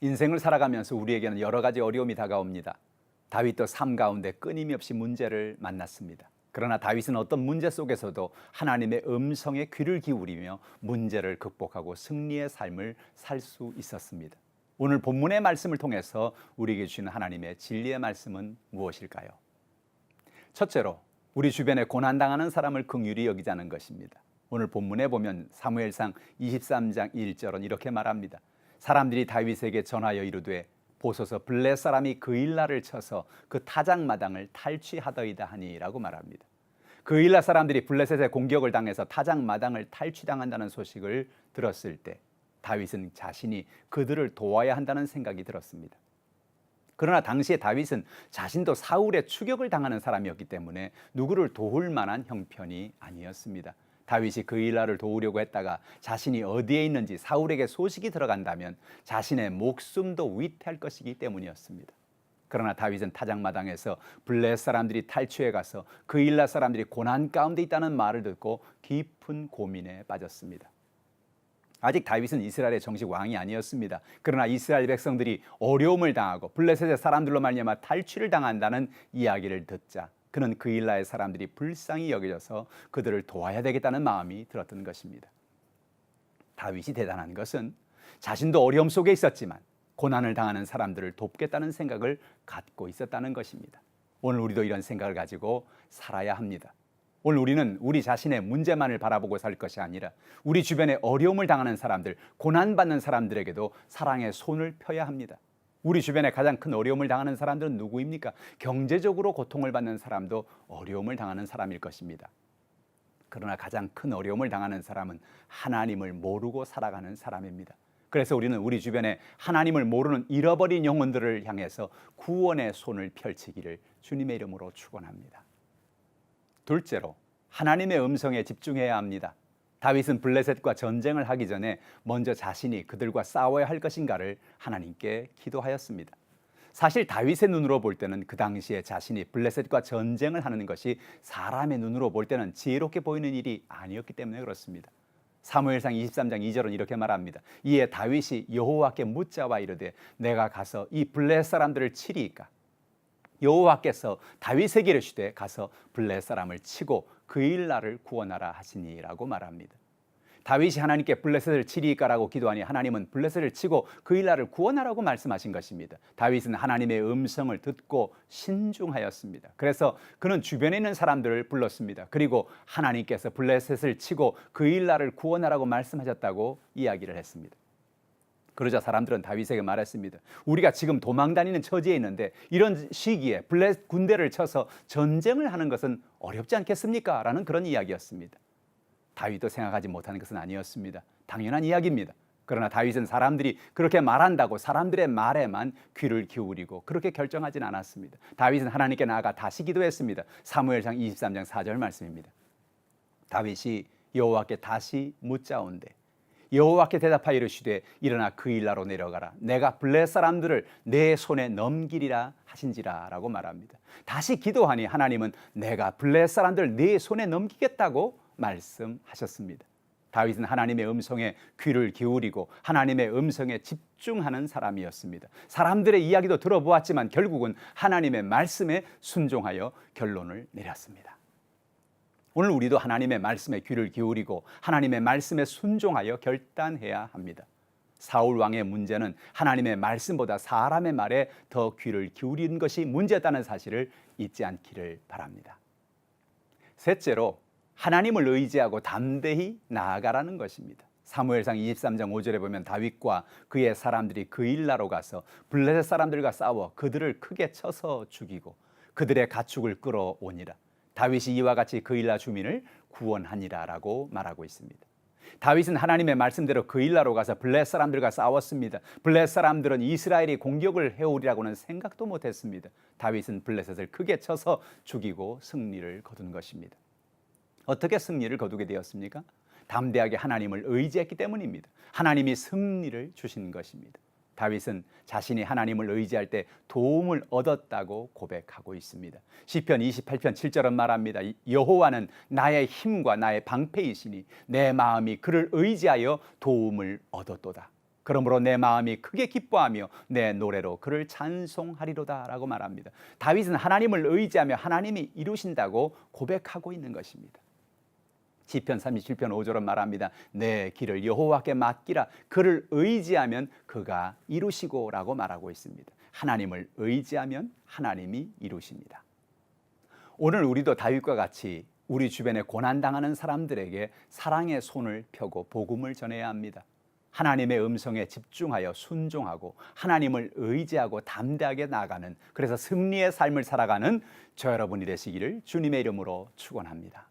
인생을 살아가면서 우리에게는 여러 가지 어려움이 다가옵니다. 다윗도 삶 가운데 끊임없이 문제를 만났습니다. 그러나 다윗은 어떤 문제 속에서도 하나님의 음성에 귀를 기울이며 문제를 극복하고 승리의 삶을 살 수 있었습니다. 오늘 본문의 말씀을 통해서 우리에게 주시는 하나님의 진리의 말씀은 무엇일까요? 첫째로 우리 주변에 고난당하는 사람을 긍휼히 여기자는 것입니다. 오늘 본문에 보면 사무엘상 23장 1절은 이렇게 말합니다. 사람들이 다윗에게 전하여 이르되 보소서 블레 사람이 그일라를 쳐서 그 타작마당을 탈취하더이다 하니라고 말합니다. 그일라 사람들이 블레셋의 공격을 당해서 타작마당을 탈취당한다는 소식을 들었을 때 다윗은 자신이 그들을 도와야 한다는 생각이 들었습니다. 그러나 당시에 다윗은 자신도 사울의 추격을 당하는 사람이었기 때문에 누구를 도울 만한 형편이 아니었습니다. 다윗이 그일라를 도우려고 했다가 자신이 어디에 있는지 사울에게 소식이 들어간다면 자신의 목숨도 위태할 것이기 때문이었습니다. 그러나 다윗은 타작마당에서 블레셋 사람들이 탈취해 가서 그일라 사람들이 고난 가운데 있다는 말을 듣고 깊은 고민에 빠졌습니다. 아직 다윗은 이스라엘의 정식 왕이 아니었습니다. 그러나 이스라엘 백성들이 어려움을 당하고 블레셋의 사람들로 말미암아 탈취를 당한다는 이야기를 듣자 그는 그일라의 사람들이 불쌍히 여겨져서 그들을 도와야 되겠다는 마음이 들었던 것입니다. 다윗이 대단한 것은 자신도 어려움 속에 있었지만 고난을 당하는 사람들을 돕겠다는 생각을 갖고 있었다는 것입니다. 오늘 우리도 이런 생각을 가지고 살아야 합니다. 오늘 우리는 우리 자신의 문제만을 바라보고 살 것이 아니라 우리 주변에 어려움을 당하는 사람들, 고난받는 사람들에게도 사랑의 손을 펴야 합니다. 우리 주변에 가장 큰 어려움을 당하는 사람들은 누구입니까? 경제적으로 고통을 받는 사람도 어려움을 당하는 사람일 것입니다. 그러나 가장 큰 어려움을 당하는 사람은 하나님을 모르고 살아가는 사람입니다. 그래서 우리는 우리 주변에 하나님을 모르는 잃어버린 영혼들을 향해서 구원의 손을 펼치기를 주님의 이름으로 축원합니다. 둘째로 하나님의 음성에 집중해야 합니다. 다윗은 블레셋과 전쟁을 하기 전에 먼저 자신이 그들과 싸워야 할 것인가를 하나님께 기도하였습니다. 사실 다윗의 눈으로 볼 때는 그 당시에 자신이 블레셋과 전쟁을 하는 것이 사람의 눈으로 볼 때는 지혜롭게 보이는 일이 아니었기 때문에 그렇습니다. 사무엘상 23장 2절은 이렇게 말합니다. 이에 다윗이 여호와께 묻자와 이르되 내가 가서 이 블레셋 사람들을 치리이까? 여호와께서 다윗에게 이르시되 가서 블레셋 사람을 치고 그일라를 구원하라 하시니라고 말합니다. 다윗이 하나님께 블레셋을 치리이까라고 기도하니 하나님은 블레셋을 치고 그일라를 구원하라고 말씀하신 것입니다. 다윗은 하나님의 음성을 듣고 신중하였습니다. 그래서 그는 주변에 있는 사람들을 불렀습니다. 그리고 하나님께서 블레셋을 치고 그일라를 구원하라고 말씀하셨다고 이야기를 했습니다. 그러자 사람들은 다윗에게 말했습니다. 우리가 지금 도망다니는 처지에 있는데 이런 시기에 블레셋 군대를 쳐서 전쟁을 하는 것은 어렵지 않겠습니까? 라는 그런 이야기였습니다. 다윗도 생각하지 못하는 것은 아니었습니다. 당연한 이야기입니다. 그러나 다윗은 사람들이 그렇게 말한다고 사람들의 말에만 귀를 기울이고 그렇게 결정하진 않았습니다. 다윗은 하나님께 나아가 다시 기도했습니다. 사무엘상 23장 4절 말씀입니다. 다윗이 여호와께 다시 묻자온대 여호와께 대답하여 이르시되 일어나 그일라로 내려가라 내가 블레셋 사람들을 내 손에 넘기리라 하신지라 라고 말합니다. 다시 기도하니 하나님은 내가 블레셋 사람들을 내 손에 넘기겠다고 말씀하셨습니다. 다윗은 하나님의 음성에 귀를 기울이고 하나님의 음성에 집중하는 사람이었습니다. 사람들의 이야기도 들어보았지만 결국은 하나님의 말씀에 순종하여 결론을 내렸습니다. 오늘 우리도 하나님의 말씀에 귀를 기울이고 하나님의 말씀에 순종하여 결단해야 합니다. 사울 왕의 문제는 하나님의 말씀보다 사람의 말에 더 귀를 기울인 것이 문제였다는 사실을 잊지 않기를 바랍니다. 셋째로 하나님을 의지하고 담대히 나아가라는 것입니다. 사무엘상 23장 5절에 보면 다윗과 그의 사람들이 그일라로 가서 블레셋 사람들과 싸워 그들을 크게 쳐서 죽이고 그들의 가축을 끌어오니라. 다윗이 이와 같이 그일라 주민을 구원하니라 라고 말하고 있습니다. 다윗은 하나님의 말씀대로 그일라로 가서 블레셋 사람들과 싸웠습니다. 블레셋 사람들은 이스라엘이 공격을 해오리라고는 생각도 못했습니다. 다윗은 블레셋을 크게 쳐서 죽이고 승리를 거둔 것입니다. 어떻게 승리를 거두게 되었습니까? 담대하게 하나님을 의지했기 때문입니다. 하나님이 승리를 주신 것입니다. 다윗은 자신이 하나님을 의지할 때 도움을 얻었다고 고백하고 있습니다. 시편 28편 7절은 말합니다. 여호와는 나의 힘과 나의 방패이시니 내 마음이 그를 의지하여 도움을 얻었도다. 그러므로 내 마음이 크게 기뻐하며 내 노래로 그를 찬송하리로다라고 말합니다. 다윗은 하나님을 의지하며 하나님이 이루신다고 고백하고 있는 것입니다. 시편 37편 5절은 말합니다. 내 길을 여호와께 맡기라. 그를 의지하면 그가 이루시고라고 말하고 있습니다. 하나님을 의지하면 하나님이 이루십니다. 오늘 우리도 다윗과 같이 우리 주변에 고난당하는 사람들에게 사랑의 손을 펴고 복음을 전해야 합니다. 하나님의 음성에 집중하여 순종하고 하나님을 의지하고 담대하게 나아가는, 그래서 승리의 삶을 살아가는 저 여러분이 되시기를 주님의 이름으로 축원합니다.